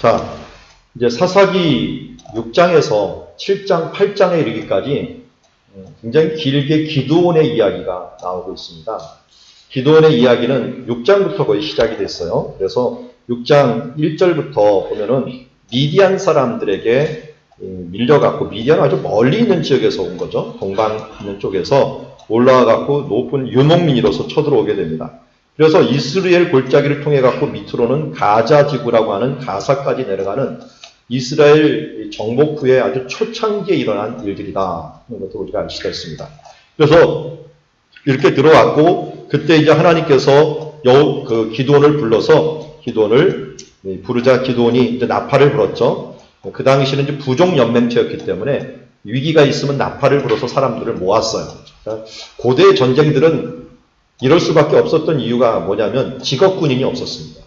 자, 이제 사사기 6장에서 7장, 8장에 이르기까지 굉장히 길게 기드온의 이야기가 나오고 있습니다. 기드온의 이야기는 6장부터 거의 시작이 됐어요. 그래서 6장 1절부터 보면은 미디안 사람들에게 밀려갖고, 미디안은 아주 멀리 있는 지역에서 온 거죠. 동방 있는 쪽에서 올라와갖고 높은 유목민으로서 쳐들어오게 됩니다. 그래서 이스라엘 골짜기를 통해갖고 밑으로는 가자 지구라고 하는 가사까지 내려가는 이스라엘 정복 후에 아주 초창기에 일어난 일들이다 하는 것도 우리가 알 수가 있습니다. 그래서 이렇게 들어왔고, 그때 이제 하나님께서 그 기드온을 불러서, 기드온을 부르자 기드온이 이제 나팔을 불었죠. 그 당시는 이제 부족 연맹체였기 때문에 위기가 있으면 나팔을 불어서 사람들을 모았어요. 그러니까 고대 전쟁들은 이럴 수밖에 없었던 이유가 뭐냐면 직업군인이 없었습니다.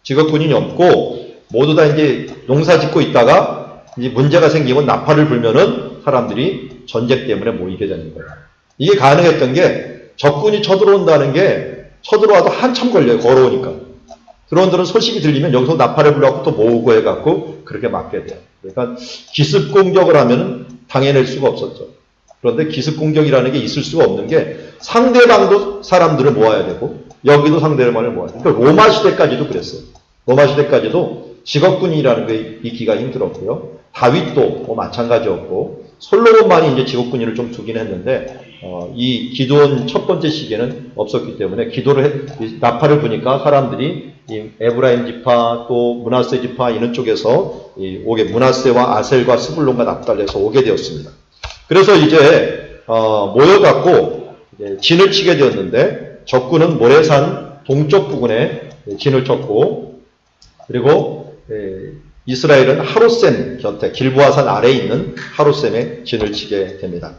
직업군인이 없고 모두 다 이제 농사 짓고 있다가 이제 문제가 생기면 나팔을 불면은 사람들이 전쟁 때문에 모이게 되는 거예요. 이게 가능했던 게 적군이 쳐들어온다는 게 쳐들어와도 한참 걸려요. 걸어오니까. 드론들은 소식이 들리면 여기서 나팔을 불러갖고 또 모으고 해갖고 그렇게 막게 돼요. 그러니까 기습 공격을 하면 당해낼 수가 없었죠. 그런데 기습 공격이라는 게 있을 수가 없는 게 상대방도 사람들을 모아야 되고 여기도 상대방을 모아야 돼요. 그러니까 로마 시대까지도 그랬어요. 로마 시대까지도 직업군인이라는 게 있기가 힘들었고요. 다윗도 마찬가지였고 솔로몬만이 이제 직업군인을 좀 두긴 했는데 이 기드온 첫 번째 시기에는 없었기 때문에 나팔을 부니까 사람들이 이 에브라임 지파 또 므낫세 지파 이런 쪽에서 오게 므낫세와 아셀과 스불론과 납달리에서 오게 되었습니다. 그래서 이제 모여갖고 이제 진을 치게 되었는데 적군은 모래산 동쪽 부근에 진을 쳤고 그리고 이스라엘은 하롯셈 곁에 길보아산 아래에 있는 하롯셈에 진을 치게 됩니다.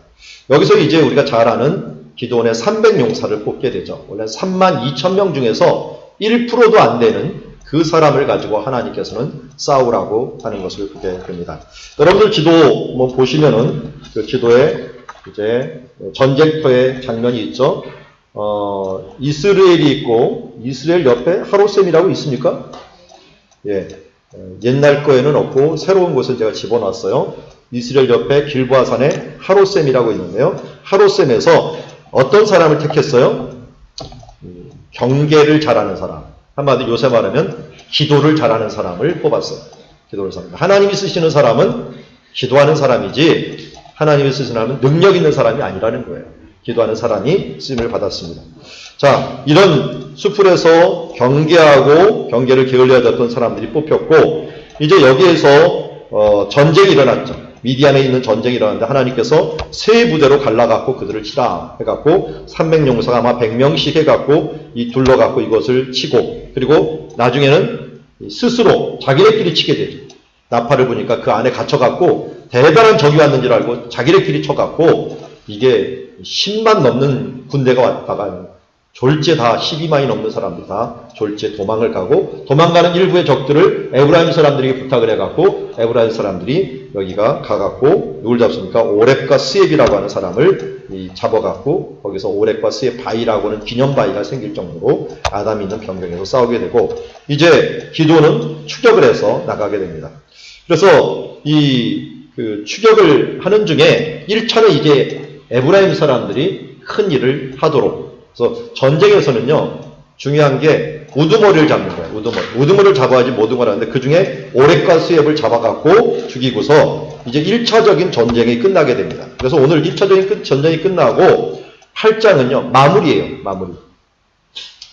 여기서 이제 우리가 잘 아는 기드온의 300용사를 뽑게 되죠. 원래 32,000명 중에서 1%도 안 되는 그 사람을 가지고 하나님께서는 싸우라고 하는 것을 보게 됩니다. 여러분들 기도 보시면은 그 기도에 이제 전쟁터의 장면이 있죠. 이스라엘이 있고 이스라엘 옆에 하롯셈이라고 있습니까? 예. 옛날 거에는 없고 새로운 곳을 제가 집어넣었어요. 이스라엘 옆에 길보아산에 하롯셈이라고 있는데요. 하롯셈에서 어떤 사람을 택했어요? 경계를 잘하는 사람. 한마디로 요새 말하면 기도를 잘하는 사람을 뽑았어요. 기도를 잘하는 사람. 하나님이 쓰시는 사람은 기도하는 사람이지 하나님이 쓰시는 사람은 능력 있는 사람이 아니라는 거예요. 기도하는 사람이 쓰임을 받았습니다. 자, 이런 수풀에서 경계를 게을리하게 했던 사람들이 뽑혔고 이제 여기에서 전쟁이 일어났죠. 미디안에 있는 전쟁이 일어났는데 하나님께서 세 부대로 갈라갖고 그들을 치라 해갖고 300용사가 아마 100명씩 해갖고 둘러갖고 이것을 치고 그리고 나중에는 스스로 자기네끼리 치게 되죠. 나팔을 보니까 그 안에 갇혀갖고 대단한 적이 왔는 줄 알고 자기네끼리 쳐갖고 이게 10만 넘는 군대가 왔다가 졸지에 다 12만이 넘는 사람들이 다 졸지에 도망을 가고 도망가는 일부의 적들을 에브라임 사람들에게 부탁을 해갖고 에브라임 사람들이 여기가 가갖고 누굴 잡습니까? 오렙과 스엡이라고 하는 사람을 잡아갖고 거기서 오렙과 스엡 바위라고 하는 기념바위가 생길 정도로 아담이 있는 변경에서 싸우게 되고 이제 기드온은 추격을 해서 나가게 됩니다. 그래서 그 추격을 하는 중에 1차는 이제 에브라임 사람들이 큰 일을 하도록 그래서 전쟁에서는요 중요한 게 우두머리를 잡는 거예요. 우두머리를 잡아야지 모든 걸 하는데 그 중에 오렙과 스엡을 잡아갖고 죽이고서 이제 1차적인 전쟁이 끝나게 됩니다. 그래서 오늘 1차적인 전쟁이 끝나고 8장은요 마무리예요. 마무리.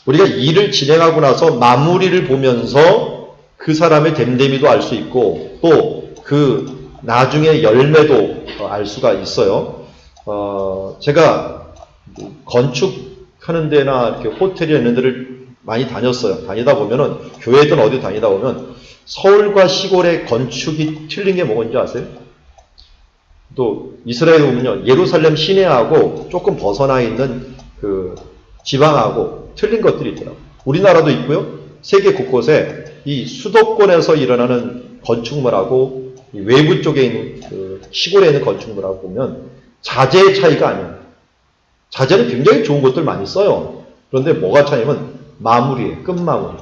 우리가 일을 진행하고 나서 마무리를 보면서 그 사람의 됨됨이도 알 수 있고 또 그 나중에 열매도 알 수가 있어요. 제가 건축하는 데나 이렇게 호텔이나 이런 데를 많이 다녔어요. 다니다 보면은, 교회든 어디 다니다 보면, 서울과 시골의 건축이 틀린 게 뭔지 아세요? 또, 이스라엘에 보면요, 예루살렘 시내하고 조금 벗어나 있는 그 지방하고 틀린 것들이 있더라고요. 우리나라도 있고요, 세계 곳곳에 이 수도권에서 일어나는 건축물하고 이 외부 쪽에 있는 그 시골에 있는 건축물하고 보면 자재의 차이가 아니에요. 자재는 굉장히 좋은 것들 많이 써요. 그런데 뭐가 차이냐면 마무리예요. 끝마무리.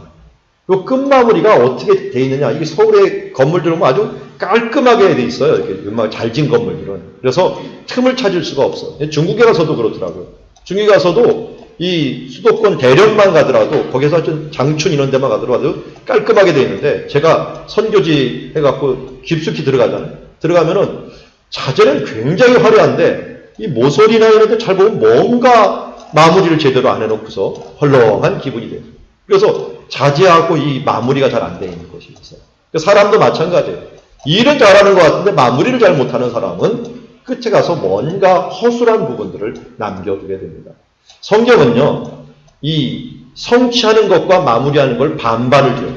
요 끝마무리가 어떻게 돼 있느냐. 이게 서울의 건물들 보면 아주 깔끔하게 돼 있어요. 이렇게 음악 잘 진 건물들은. 그래서 틈을 찾을 수가 없어. 중국에 가서도 그렇더라고요. 중국에 가서도 이 수도권 대련만 가더라도 거기서 장춘 이런 데만 가더라도 깔끔하게 돼 있는데 제가 선교지 해갖고 깊숙이 들어가잖아요. 들어가면은 자재는 굉장히 화려한데 이 모서리나 이런 데 잘 보면 뭔가 마무리를 제대로 안 해놓고서 헐렁한 기분이 돼요. 그래서 자재하고 이 마무리가 잘 안 돼 있는 것이 있어요. 사람도 마찬가지예요. 일은 잘하는 것 같은데 마무리를 잘 못하는 사람은 끝에 가서 뭔가 허술한 부분들을 남겨두게 됩니다. 성경은요, 이 성취하는 것과 마무리하는 걸 반반을 줘요.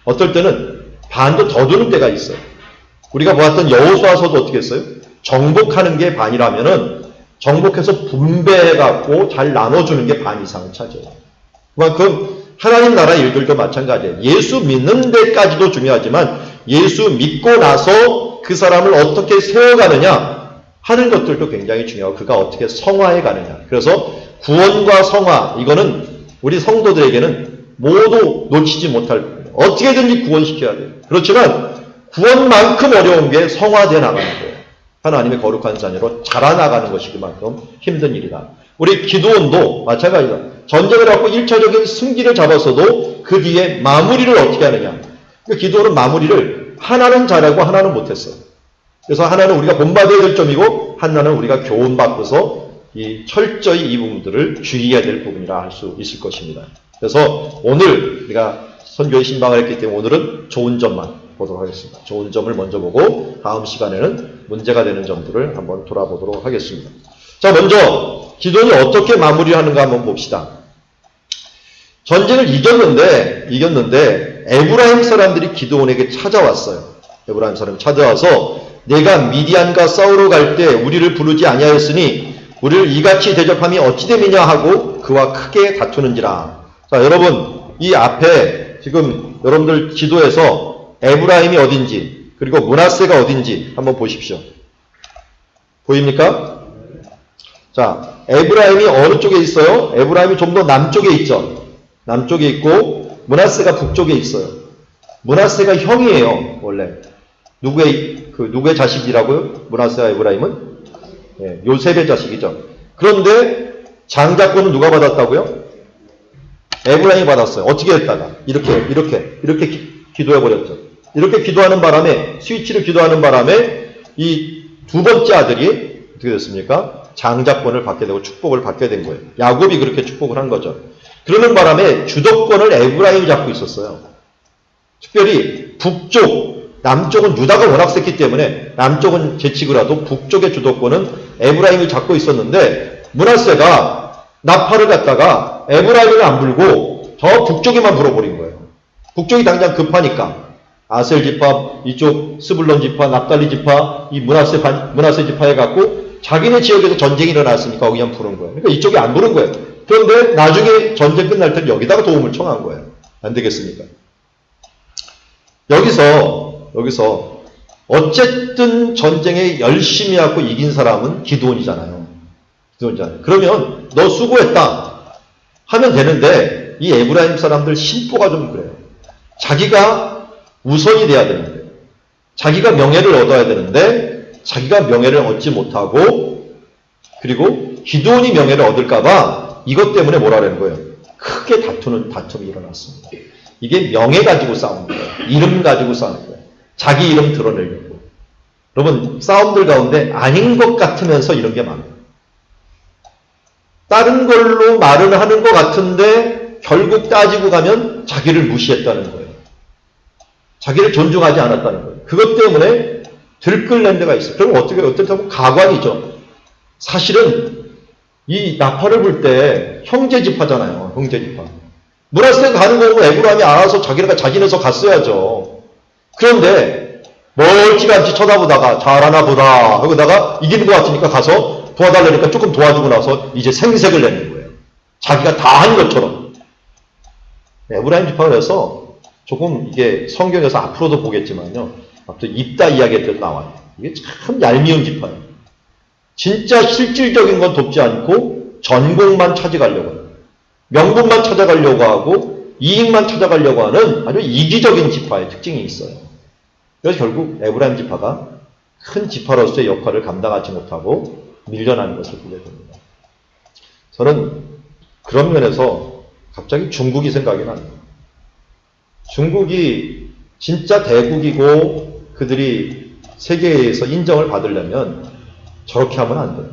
어떨 때는 반도 더 두는 때가 있어요. 우리가 보았던 여호수아서도 어떻게 했어요? 정복하는 게 반이라면은 정복해서 분배해갖고 잘 나눠주는 게 반 이상을 차지해요. 그만큼 하나님 나라 일들도 마찬가지예요. 예수 믿는 데까지도 중요하지만 예수 믿고 나서 그 사람을 어떻게 세워가느냐 하는 것들도 굉장히 중요하고 그가 어떻게 성화해 가느냐. 그래서 구원과 성화, 이거는 우리 성도들에게는 모두 놓치지 못할 부분이에요. 어떻게든지 구원시켜야 돼요. 그렇지만 구원만큼 어려운 게 성화되어 나가는 거예요. 하나님의 거룩한 자녀로 자라나가는 것이 그만큼 힘든 일이다. 우리 기드온도 마찬가지다. 전쟁을 하고 1차적인 승기를 잡았어도 그 뒤에 마무리를 어떻게 하느냐. 기드온은 마무리를 하나는 잘하고 하나는 못했어요. 그래서 하나는 우리가 본받아야 될 점이고 하나는 우리가 교훈받고서 이 철저히 이 부분들을 주의해야 될 부분이라 할 수 있을 것입니다. 그래서 오늘 우리가 선교의 신방을 했기 때문에 오늘은 좋은 점만 보도록 하겠습니다. 좋은 점을 먼저 보고 다음 시간에는 문제가 되는 점들을 한번 돌아보도록 하겠습니다. 자, 먼저 기드온이 어떻게 마무리하는가 한번 봅시다. 전쟁을 이겼는데 에브라임 사람들이 기드온에게 찾아왔어요. 에브라임 사람이 찾아와서 내가 미디안과 싸우러 갈 때 우리를 부르지 아니하였으니 우리를 이같이 대접함이 어찌 됨이냐 하고 그와 크게 다투는지라. 자, 여러분 이 앞에 지금 여러분들 지도에서 에브라임이 어딘지 그리고 므낫세가 어딘지 한번 보십시오. 보입니까? 자, 에브라임이 어느 쪽에 있어요? 에브라임이 좀 더 남쪽에 있죠. 남쪽에 있고 므낫세가 북쪽에 있어요. 므낫세가 형이에요. 원래 누구의 자식이라고요? 므낫세와 에브라임은 요셉의 자식이죠. 그런데 장자권은 누가 받았다고요? 에브라임이 받았어요. 어떻게 했다가 이렇게 기도해버렸죠. 이렇게 기도하는 바람에 스위치를 기도하는 바람에 이 두 번째 아들이 어떻게 됐습니까? 장자권을 받게 되고 축복을 받게 된 거예요. 야곱이 그렇게 축복을 한 거죠. 그러는 바람에 주도권을 에브라임이 잡고 있었어요. 특별히 북쪽, 남쪽은 유다가 워낙 셌기 때문에 남쪽은 제치고라도 북쪽의 주도권은 에브라임이 잡고 있었는데 므낫세가 나팔을 갖다가 에브라임을 안 불고 저 북쪽에만 불어버린 거예요. 북쪽이 당장 급하니까 아셀 지파, 이쪽 스불론 지파, 납달리 지파, 이 므낫세 지파에 갖고 자기네 지역에서 전쟁이 일어났으니까 그냥 부른 거예요. 그러니까 이쪽이 안 부른 거예요. 그런데 나중에 전쟁 끝날 때는 여기다가 도움을 청한 거예요. 안 되겠습니까? 여기서 어쨌든 전쟁에 열심히 하고 이긴 사람은 기드온이잖아요. 그러면 너 수고했다 하면 되는데 이 에브라임 사람들 심보가 좀 그래요. 자기가 우선이 돼야 되는데 자기가 명예를 얻어야 되는데 자기가 명예를 얻지 못하고 그리고 기드온이 명예를 얻을까봐 이것 때문에 뭐라는 거예요? 크게 다툼이 일어났습니다. 이게 명예 가지고 싸우는 거예요. 이름 가지고 싸우는 거예요. 자기 이름 드러내려고. 여러분 싸움들 가운데 아닌 것 같으면서 이런 게 많아요. 다른 걸로 말을 하는 것 같은데 결국 따지고 가면 자기를 무시했다는 거예요. 자기를 존중하지 않았다는 거예요. 그것 때문에 들끓는 데가 있어요. 그럼 어떻게 보면 가관이죠. 사실은 이 나팔을 불 때 형제 지파잖아요. 형제 지파. 므낫세가 가는 거 보면 에브라임이 알아서 자기네서 갔어야죠. 그런데 멀찌감치 쳐다보다가 잘하나 보다 하고다가 이기는 것 같으니까 가서 도와달라니까 조금 도와주고 나서 이제 생색을 내는 거예요. 자기가 다 한 것처럼. 에브라임 지파에서 조금 이게 성경에서 앞으로도 보겠지만요. 아무튼 입다 이야기할 때도 나와요. 이게 참 얄미운 지파예요. 진짜 실질적인 건 돕지 않고 전공만 찾아가려고 해요. 명분만 찾아가려고 하고 이익만 찾아가려고 하는 아주 이기적인 지파의 특징이 있어요. 그래서 결국 에브라임 지파가 큰 지파로서의 역할을 감당하지 못하고 밀려나는 것을 보게 됩니다. 저는 그런 면에서 갑자기 중국이 생각이 납니다. 중국이 진짜 대국이고 그들이 세계에서 인정을 받으려면 저렇게 하면 안 돼요.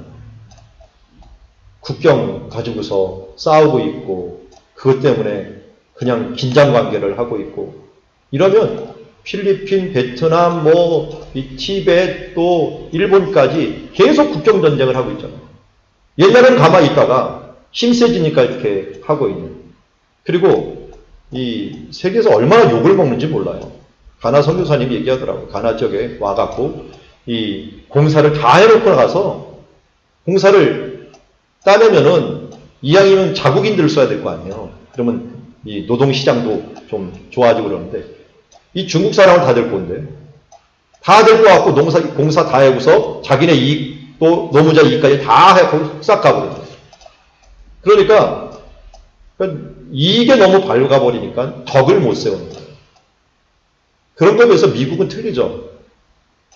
국경 가지고서 싸우고 있고 그것 때문에 그냥 긴장 관계를 하고 있고 이러면 필리핀, 베트남, 이 티베트 또 일본까지 계속 국경 전쟁을 하고 있잖아요. 옛날에는 가만히 있다가 힘 세지니까 이렇게 하고 있는. 그리고 이 세계에서 얼마나 욕을 먹는지 몰라요. 가나 선교사님이 얘기하더라고요. 가나 지역에 와갖고 이 공사를 다 해놓고 나가서 공사를 따내면은 이왕이면 자국인들을 써야 될 거 아니에요. 그러면 이 노동시장도 좀 좋아지고 그러는데 이 중국 사람은 다 될 건데 다 될 거 같고 공사 다 해고서 자기네 이익 또 노무자 이익까지 다 해고 싹 가버려요. 그러니까 이익에 너무 발가버리니까 덕을 못 세우는 거예요. 그런 점에서 미국은 틀리죠.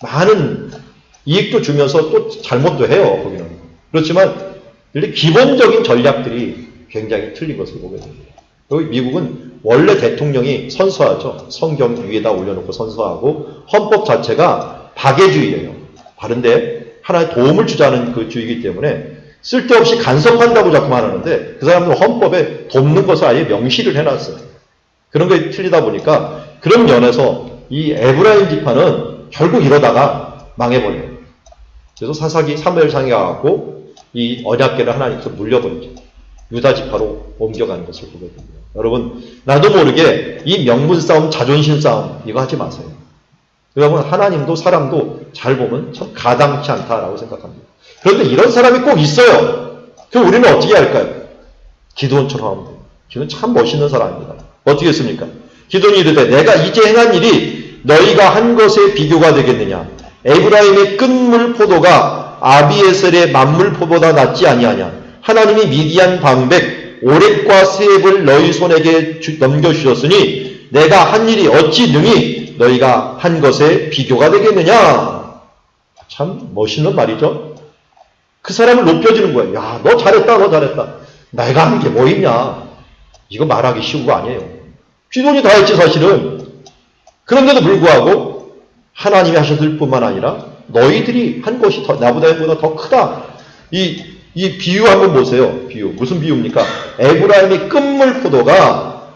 많은 이익도 주면서 또 잘못도 해요. 거기는. 그렇지만 기본적인 전략들이 굉장히 틀린 것을 보게 됩니다. 여기 미국은 원래 대통령이 선서하죠. 성경 위에다 올려놓고 선서하고 헌법 자체가 박애주의예요. 바른데 하나의 도움을 주자는 그 주의이기 때문에 쓸데없이 간섭한다고 자꾸 말하는데 그 사람들은 헌법에 돕는 것을 아예 명시를 해놨어요. 그런 게 틀리다 보니까 그런 면에서 이 에브라임 지파는 결국 이러다가 망해버려요. 그래서 사사기 3회상에 가고 이 언약궤를 하나님께서 물려버리죠. 유다 지파로 옮겨가는 것을 보게 됩니다. 여러분, 나도 모르게 이 명분 싸움, 자존심 싸움 이거 하지 마세요. 여러분, 하나님도 사람도 잘 보면 참 가당치 않다라고 생각합니다. 그런데 이런 사람이 꼭 있어요. 그럼 우리는 어떻게 할까요? 기드온처럼 하면 돼요. 기드온 참 멋있는 사람입니다. 어떻게 했습니까? 기드온이 이르되 내가 이제 행한 일이 너희가 한 것에 비교가 되겠느냐? 에브라임의 끝물 포도가 아비에셀의 만물 포도보다 낫지 아니하냐? 하나님이 미디안 방백 오렉과 세입을 너희 손에게 넘겨주셨으니 내가 한 일이 어찌 능히 너희가 한 것에 비교가 되겠느냐? 참 멋있는 말이죠. 그 사람을 높여주는 거예요. 야, 너 잘했다, 너 잘했다. 내가 하는 게 뭐 있냐? 이거 말하기 쉬운 거 아니에요. 기도원이 다 했지 사실은. 그런데도 불구하고 하나님이 하셨을 뿐만 아니라 너희들이 한 것이 나보다 더 크다. 이 비유 한번 보세요. 비유. 무슨 비유입니까? 에브라임의 끝물 포도가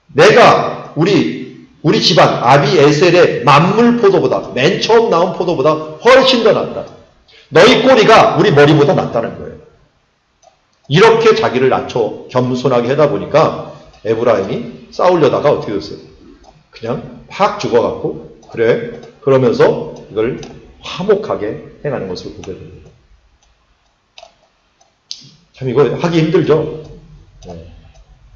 내가 우리 집안 아비에셀의 만물 포도보다 맨 처음 나온 포도보다 훨씬 더 낫다. 너희 꼬리가 우리 머리보다 낫다는 거예요. 이렇게 자기를 낮춰 겸손하게 하다 보니까 에브라임이 싸우려다가 어떻게 됐어요? 그냥 확 죽어갖고 그래 그러면서 이걸 화목하게 행하는 것을 보게 됩니다. 참 이거 하기 힘들죠. 네.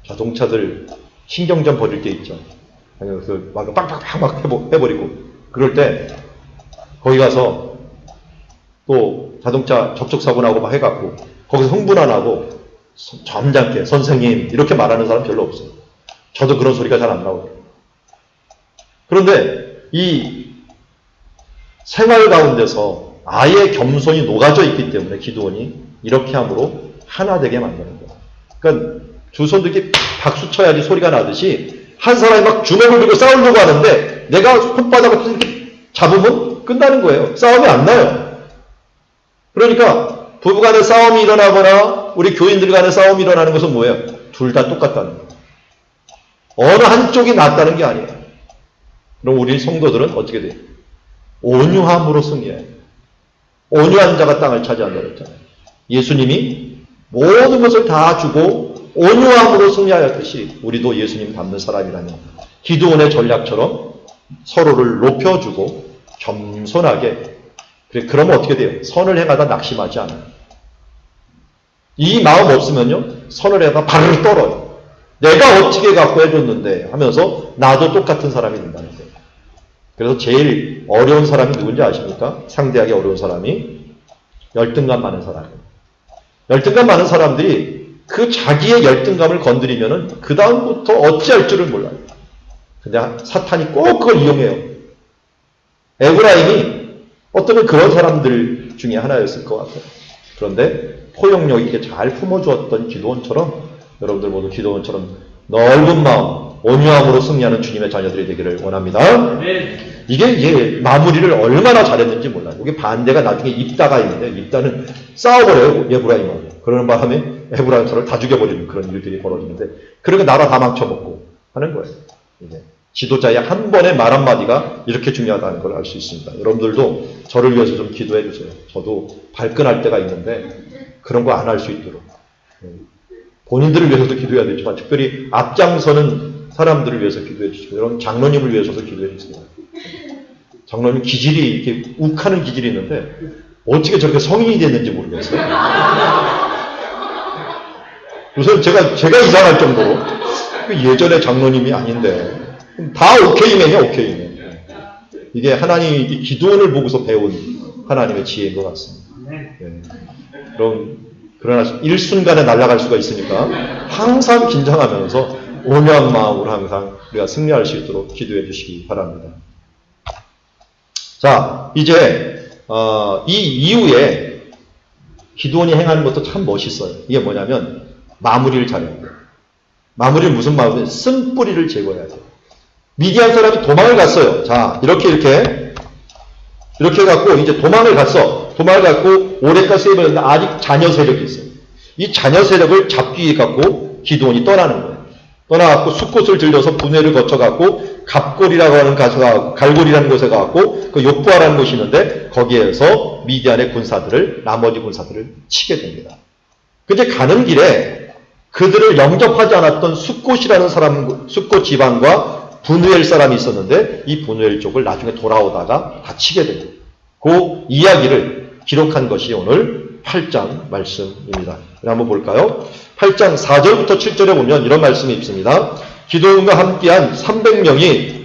자동차들 신경전 버릴 때 있죠. 그 막 빵빵빵 막 해버리고 그럴 때 거기 가서 또 자동차 접촉사고 나고 막 해갖고 거기서 흥분 안 하고 점잖게 선생님 이렇게 말하는 사람 별로 없어요. 저도 그런 소리가 잘 안 나오고. 그런데 이 생활 가운데서 아예 겸손이 녹아져 있기 때문에 기드온이 이렇게 함으로 하나 되게 만드는 거예요. 그러니까 두 손도 이렇게 박수 쳐야지 소리가 나듯이 한 사람이 막 주먹을 들고 싸우려고 하는데 내가 손바닥을 이렇게 잡으면 끝나는 거예요. 싸움이 안 나요. 그러니까 부부간에 싸움이 일어나거나 우리 교인들 간에 싸움이 일어나는 것은 뭐예요? 둘 다 똑같다는 거예요. 어느 한쪽이 낫다는 게 아니에요. 그럼 우리 성도들은 어떻게 돼요? 온유함으로 승리해요. 온유한 자가 땅을 차지한다고 했잖아요. 예수님이 모든 것을 다 주고 온유함으로 승리하였듯이 우리도 예수님 닮는 사람이라면 기드온의 전략처럼 서로를 높여주고 겸손하게 그래, 그러면 어떻게 돼요? 선을 행하다 낙심하지 않아요. 이 마음 없으면요 선을 행하다 발을 떨어요. 내가 어떻게 갖고 해줬는데 하면서 나도 똑같은 사람이 된다는 거예요. 그래서 제일 어려운 사람이 누군지 아십니까? 상대하기 어려운 사람이 열등감 많은 사람이에요. 열등감 많은 사람들이 그 자기의 열등감을 건드리면은 그 다음부터 어찌할 줄을 몰라요. 근데 사탄이 꼭 그걸 이용해요. 에브라임이 어쩌면 그런 사람들 중에 하나였을 것 같아요. 그런데 포용력 있게 잘 품어주었던 기드온처럼 여러분들 모두 기드온처럼 넓은 마음, 온유함으로 승리하는 주님의 자녀들이 되기를 원합니다. 네. 이게 마무리를 얼마나 잘했는지 몰라요. 이게 반대가 나중에 입다가 있는데 입다는 싸워버려요. 에브라임하고. 그러는 바람에 에브라임 서를 다 죽여버리는 그런 일들이 벌어지는데 그러니까 나라 다 망쳐먹고 하는 거예요. 이제 지도자의 한 번의 말 한마디가 이렇게 중요하다는 걸 알 수 있습니다. 여러분들도 저를 위해서 좀 기도해 주세요. 저도 발끈할 때가 있는데 그런 거 안 할 수 있도록 본인들을 위해서도 기도해야 되지만 특별히 앞장서는 사람들을 위해서 기도해 주시고 여러분 장로님을 위해서도 기도해 주세요. 장로님 기질이 이렇게 욱하는 기질이 있는데 어떻게 저렇게 성인이 됐는지 모르겠어요. 우선 제가 이상할 정도로 예전에 장로님이 아닌데 다 오케이맨이야 오케이맨. 이게 하나님이 기도원을 보고서 배운 하나님의 지혜인 것 같습니다. 네. 그러나 일순간에 날아갈 수가 있으니까 항상 긴장하면서 온유한 마음으로 항상 우리가 승리할 수 있도록 기도해 주시기 바랍니다. 자, 이제 이 이후에 기드온이 행하는 것도 참 멋있어요. 이게 뭐냐면 마무리를 잘해야 돼요. 마무리는 무슨 마무리? 쓴뿌리를 제거해야 돼요. 미디안 사람이 도망을 갔어요. 자, 이렇게 해갖고 이제 도망을 갔어. 도망을 갔고 오랫동안 세이버였는데 아직 자녀 세력이 있어요. 이 자녀 세력을 잡기 위해 갖고 기드온이 떠나는 거예요. 떠나갖고 숫곳을 들려서 분회를 거쳐갖고 갑골이라고 하는 갈골이라는 곳에 가갖고 그 욕부하라는 곳이 있는데 거기에서 미디안의 군사들을 나머지 군사들을 치게 됩니다. 근데 가는 길에 그들을 영접하지 않았던 숫곳이라는 사람, 숫곳 지방과 분우엘 사람이 있었는데 이 분우엘 쪽을 나중에 돌아오다가 다 치게 됩니다. 그 이야기를 기록한 것이 오늘 8장 말씀입니다. 한번 볼까요? 8장 4절부터 7절에 보면 이런 말씀이 있습니다. 기드온과 함께한 300명이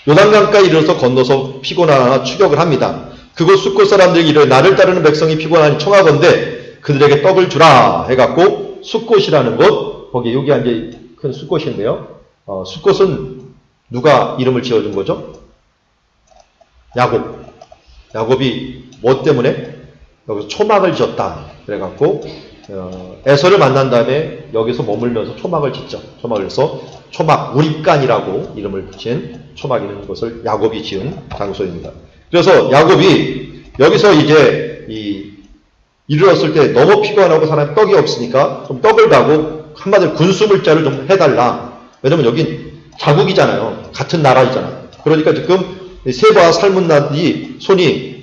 요단강가에 이르러서 건너서 피곤하나 추격을 합니다. 그곳 숫곳 사람들이 이르되 나를 따르는 백성이 피곤하니 청하건대 그들에게 떡을 주라 해갖고 숫곳이라는 곳, 거기 여기 이제 큰 숫곳인데요. 숫곳은 누가 이름을 지어준 거죠? 야곱. 야곱이 뭐 때문에? 여기서 초막을 지었다. 그래갖고 에서를 만난 다음에 여기서 머물면서 초막을 짓죠. 초막을 해서 초막 우리간이라고 이름을 붙인 초막 있는 곳을 야곱이 지은 장소입니다. 그래서 야곱이 여기서 이제 이르렀을 때 너무 피곤하고 사람이 떡이 없으니까 좀 떡을 다고 한마디로 군수물자를 좀 해달라. 왜냐면 여긴 자국이잖아요. 같은 나라이잖아요. 그러니까 지금 세바와 살문나이 손이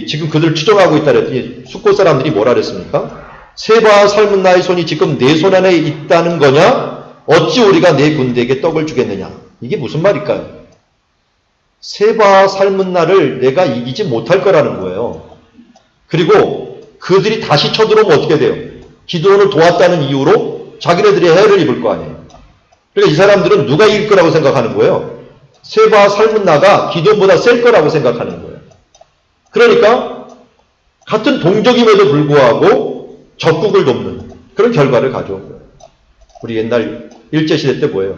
지금 그들을 추종하고 있다 그랬더니 숫곳 사람들이 뭐라 그랬습니까? 세바와 살문나의 손이 지금 내 손 안에 있다는 거냐? 어찌 우리가 내 군대에게 떡을 주겠느냐? 이게 무슨 말일까요? 세바와 살문나를 내가 이기지 못할 거라는 거예요. 그리고 그들이 다시 쳐들어오면 어떻게 돼요? 기드온을 도왔다는 이유로 자기네들이 해를 입을 거 아니에요. 그러니까 이 사람들은 누가 이길 거라고 생각하는 거예요? 세바와 살문나가 기드온보다 셀 거라고 생각하는 거예요. 그러니까 같은 동족임에도 불구하고 적국을 돕는 그런 결과를 가져온 거예요. 우리 옛날 일제시대 때 뭐예요?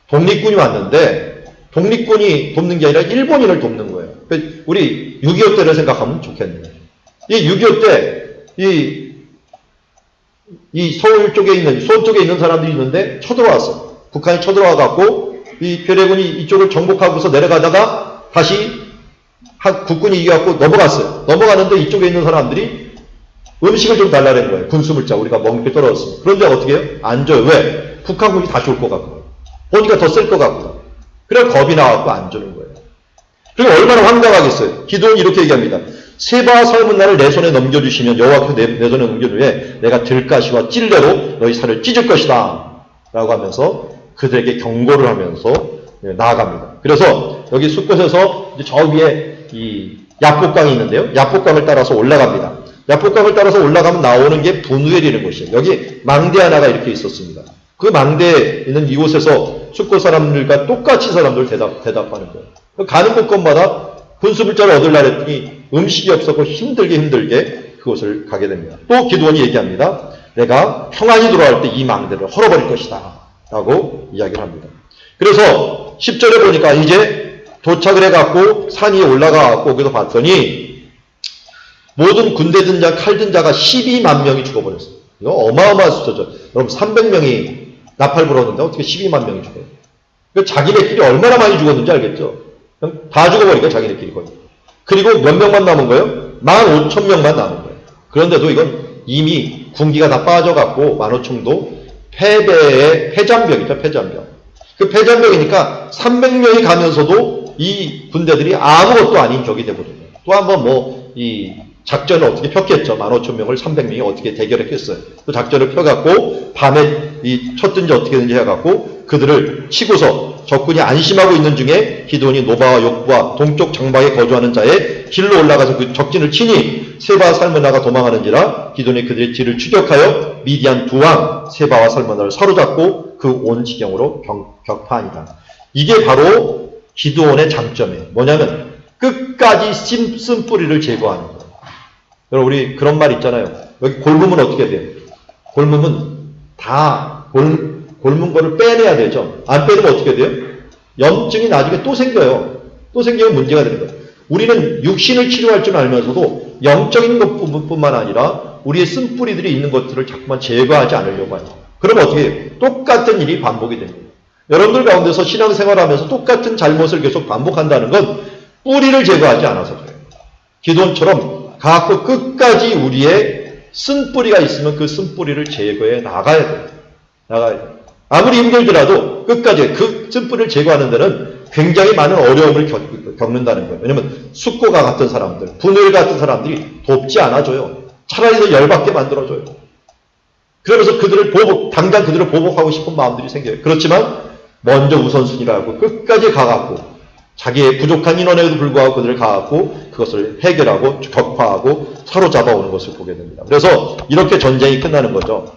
독립군이 왔는데 독립군이 돕는 게 아니라 일본인을 돕는 거예요. 우리 6.25 때를 생각하면 좋겠네요. 이 6.25 때 이 서울 쪽에 있는, 수원 쪽에 있는 사람들이 있는데 쳐들어왔어. 북한이 쳐들어와갖고 이 괴뢰군이 이쪽을 정복하고서 내려가다가 다시 국군이 이겨갖고 넘어갔어요. 넘어가는데 이쪽에 있는 사람들이 음식을 좀 달라는 거예요. 군수물자 우리가 먹을 게 떨어졌습니다. 그런데 어떻게 해요? 안 줘요. 왜? 북한군이 다시 올 것 같고 보니까 더 셀 것 같고 그래 겁이 나갖고 안 주는 거예요. 그리고 얼마나 황당하겠어요. 기드온이 이렇게 얘기합니다. 세바와 살문나를 내 손에 넘겨주시면 여호와께서 내 손에 넘겨준 후에 내가 들가시와 찔레로 너희 살을 찢을 것이다 라고 하면서 그들에게 경고를 하면서 나아갑니다. 그래서 여기 숫곳에서 저 위에 이 야복강이 있는데요. 야복강을 따라서 올라갑니다. 야복강을 따라서 올라가면 나오는 게 분우엘이라는 곳이에요. 여기 망대 하나가 이렇게 있었습니다. 그 망대에 있는 이곳에서 숫곳 사람들과 똑같이 사람들 대답하는 거예요. 가는 곳곳마다 군수물자를 얻으려 했더니 음식이 없었고 힘들게 그곳을 가게 됩니다. 또 기드온이 얘기합니다. 내가 평안이 돌아올 때 이 망대를 헐어버릴 것이다 라고 이야기를 합니다. 그래서 10절에 보니까 이제 도착을 해갖고 산 위에 올라가갖고 거기서 봤더니 모든 군대 든 자, 칼 든 자가 12만 명이 죽어버렸어요. 이거 어마어마한 숫자죠. 여러분 300명이 나팔 불었는데 어떻게 12만 명이 죽어요? 그러니까 자기네끼리 얼마나 많이 죽었는지 알겠죠? 그냥 다 죽어버리니까 자기네끼리 거의. 그리고 몇 명만 남은 거예요? 15,000명만 남은 거예요. 그런데도 이건 이미 군기가 다 빠져갖고 15,000도 패배의 패잔병이죠. 패잔병. 그 패잔병이니까 300명이 가면서도 이 군대들이 아무것도 아닌 격이 돼버려요. 또 한번 이 작전을 어떻게 폈겠죠. 15,000명을 300명이 어떻게 대결했겠어요. 그 작전을 펴갖고 밤에 쳤든지 어떻게든지 해갖고 그들을 치고서 적군이 안심하고 있는 중에 기드온이 노바와 욕부와 동쪽 장막에 거주하는 자의 길로 올라가서 그 적진을 치니 세바와 살므나가 도망하는지라 기드온이 그들의 뒤를 추격하여 미디안 두 왕 세바와 살므나를 사로잡고 그 온 지경으로 격파하니라. 이게 바로 기드온의 장점이에요. 뭐냐면 끝까지 쓴뿌리를 제거하는 거예요. 여러분 우리 그런 말 있잖아요. 여기 골무면 어떻게 돼요? 골무면 다 골문 거를 빼내야 되죠. 안 빼내면 어떻게 돼요? 염증이 나중에 또 생겨요. 또 생기면 문제가 되는 거예요. 우리는 육신을 치료할 줄 알면서도 영적인 것뿐만 아니라 우리의 쓴뿌리들이 있는 것들을 자꾸만 제거하지 않으려고 해요. 그러면 어떻게 해요? 똑같은 일이 반복이 됩니다. 여러분들 가운데서 신앙생활하면서 똑같은 잘못을 계속 반복한다는 건 뿌리를 제거하지 않아서 그래요. 기드온처럼 갖고 끝까지 우리의 쓴뿌리가 있으면 그 쓴뿌리를 제거해 나가야 돼요. 나가야 돼요. 아무리 힘들더라도 끝까지 그 쓴뿌리를 제거하는 데는 굉장히 많은 어려움을 겪는다는 거예요. 왜냐면 숙고가 같은 사람들, 분열 같은 사람들이 돕지 않아줘요. 차라리 더 열받게 만들어줘요. 그러면서 당장 그들을 보복하고 싶은 마음들이 생겨요. 그렇지만 먼저 우선순위라고 끝까지 가갖고 자기의 부족한 인원에도 불구하고 그들을 가갖고 그것을 해결하고 격파하고 사로잡아오는 것을 보게 됩니다. 그래서 이렇게 전쟁이 끝나는 거죠.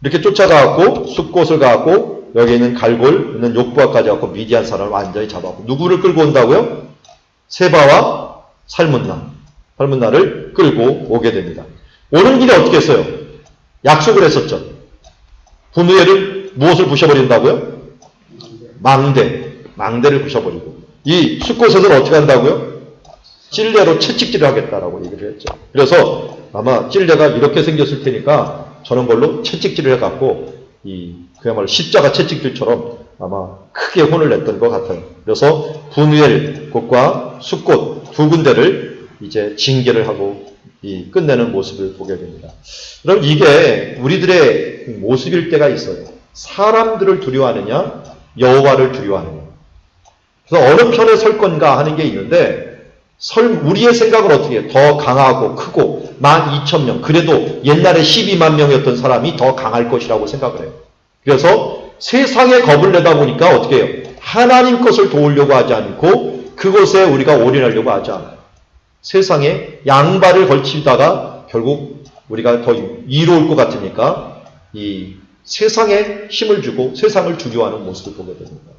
이렇게 쫓아가갖고 숲곳을 가갖고 여기 있는 갈골 있는 욕부아까지 가고 미디안 사람을 완전히 잡아고 누구를 끌고 온다고요? 세바와 살문나를 끌고 오게 됩니다. 오는 길에 어떻게 했어요? 약속을 했었죠. 분우엘을 무엇을 부셔버린다고요? 망대를 부셔버리고 이 숲곳에서는 어떻게 한다고요? 찔레로 채찍질을 하겠다라고 얘기를 했죠. 그래서 아마 찔레가 이렇게 생겼을 테니까 저런 걸로 채찍질을 해갖고 그야말로 십자가 채찍질처럼 아마 크게 혼을 냈던 것 같아요. 그래서 분우엘 곳과 숲곳 두 군데를 이제 징계를 하고 끝내는 모습을 보게 됩니다. 그럼 이게 우리들의 모습일 때가 있어요. 사람들을 두려워하느냐, 여호와를 두려워하느냐. 그래서 어느 편에 설 건가 하는 게 있는데 우리의 생각은 어떻게 해요? 더 강하고 크고 12,000명 그래도 옛날에 12만 명이었던 사람이 더 강할 것이라고 생각을 해요. 그래서 세상에 겁을 내다 보니까 어떻게 해요? 하나님 것을 도우려고 하지 않고 그것에 우리가 올인하려고 하지 않아요. 세상에 양발을 걸치다가 결국 우리가 더 이로울 것 같으니까 이 세상에 힘을 주고 세상을 두려워하는 모습을 보게 됩니다.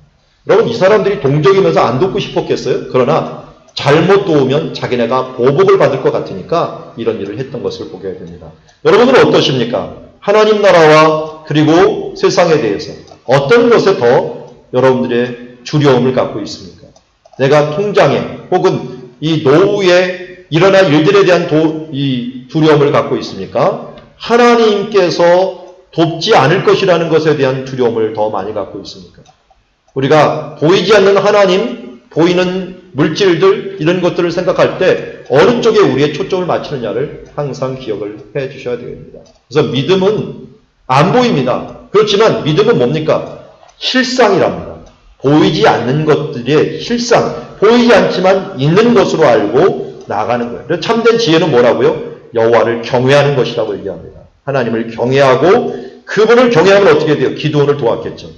여러분 이 사람들이 동족이면서 안 돕고 싶었겠어요? 그러나 잘못 도우면 자기네가 보복을 받을 것 같으니까 이런 일을 했던 것을 보게 됩니다. 여러분들은 어떠십니까? 하나님 나라와 그리고 세상에 대해서 어떤 것에 더 여러분들의 두려움을 갖고 있습니까? 내가 통장에 혹은 이 노후에 일어날 일들에 대한 이 두려움을 갖고 있습니까? 하나님께서 돕지 않을 것이라는 것에 대한 두려움을 더 많이 갖고 있습니까? 우리가 보이지 않는 하나님, 보이는 물질들 이런 것들을 생각할 때 어느 쪽에 우리의 초점을 맞추느냐를 항상 기억을 해 주셔야 됩니다. 그래서 믿음은 안 보입니다. 그렇지만 믿음은 뭡니까? 실상이랍니다. 보이지 않는 것들의 실상, 보이지 않지만 있는 것으로 알고 나가는 거예요. 그래서 참된 지혜는 뭐라고요? 여호와를 경외하는 것이라고 얘기합니다. 하나님을 경외하고 그분을 경외하면 어떻게 돼요? 기드온을 도왔겠죠.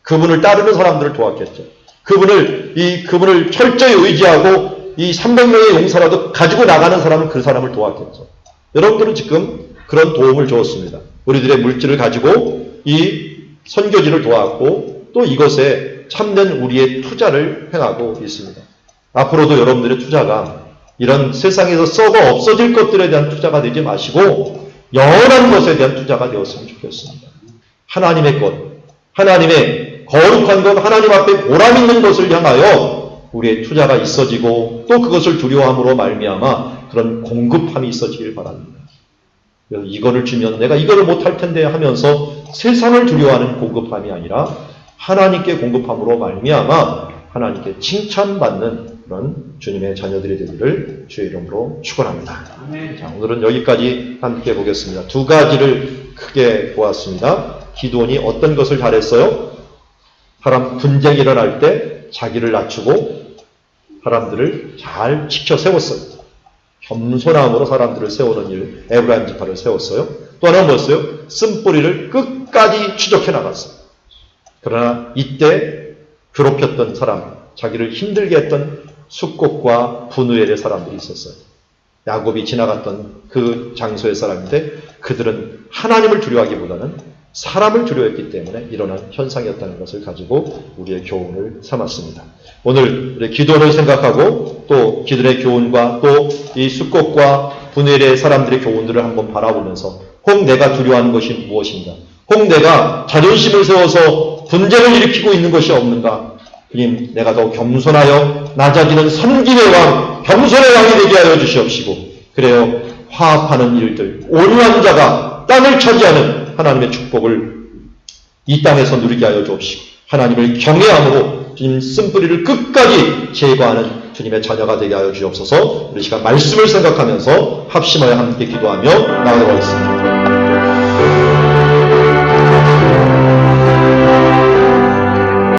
그분을 따르는 사람들을 도왔겠죠. 그분을 철저히 의지하고 이 300명의 용사라도 가지고 나가는 사람은 그 사람을 도왔겠죠. 여러분들은 지금 그런 도움을 주었습니다. 우리들의 물질을 가지고 이 선교지를 도왔고 또 이것에 참된 우리의 투자를 행하고 있습니다. 앞으로도 여러분들의 투자가 이런 세상에서 썩어 없어질 것들에 대한 투자가 되지 마시고 영원한 것에 대한 투자가 되었으면 좋겠습니다. 하나님의 것, 하나님의 거룩한 것, 하나님 앞에 보람 있는 것을 향하여 우리의 투자가 있어지고 또 그것을 두려워함으로 말미암아 그런 공급함이 있어지길 바랍니다. 이거를 주면 내가 이거를 못할 텐데 하면서 세상을 두려워하는 공급함이 아니라 하나님께 공급함으로 말미암아 하나님께 칭찬받는 그런 주님의 자녀들이 되기를 주의 이름으로 축원합니다. 자, 오늘은 여기까지 함께 보겠습니다. 두 가지를 크게 보았습니다. 기드온이 어떤 것을 잘했어요? 사람 분쟁이 일어날 때 자기를 낮추고 사람들을 잘 지켜 세웠어요. 겸손함으로 사람들을 세우는 일, 에브라임 지파를 세웠어요. 또 하나는 뭐였어요? 쓴뿌리를 끝까지 추적해 나갔어요. 그러나 이때 괴롭혔던 사람, 자기를 힘들게 했던 숫곡과 분우엘의 사람들이 있었어요. 야곱이 지나갔던 그 장소의 사람인데 그들은 하나님을 두려워하기보다는 사람을 두려워했기 때문에 일어난 현상이었다는 것을 가지고 우리의 교훈을 삼았습니다. 오늘 우리 기도를 생각하고 또 기도의 교훈과 또 이 숫곡과 분우엘의 사람들의 교훈들을 한번 바라보면서 혹 내가 두려워하는 것이 무엇인가? 혹 내가 자존심을 세워서 분쟁을 일으키고 있는 것이 없는가? 주님, 내가 더 겸손하여 낮아지는 섬김의 왕, 겸손의 왕이 되게 하여 주시옵시고 그래요 화합하는 일들, 온유한 자가 땅을 차지하는 하나님의 축복을 이 땅에서 누리게 하여 주옵시고 하나님을 경외함으로 주님 쓴뿌리를 끝까지 제거하는 주님의 자녀가 되게 하여 주옵소서. 우리 시간 말씀을 생각하면서 합심하여 함께 기도하며 나아가겠습니다.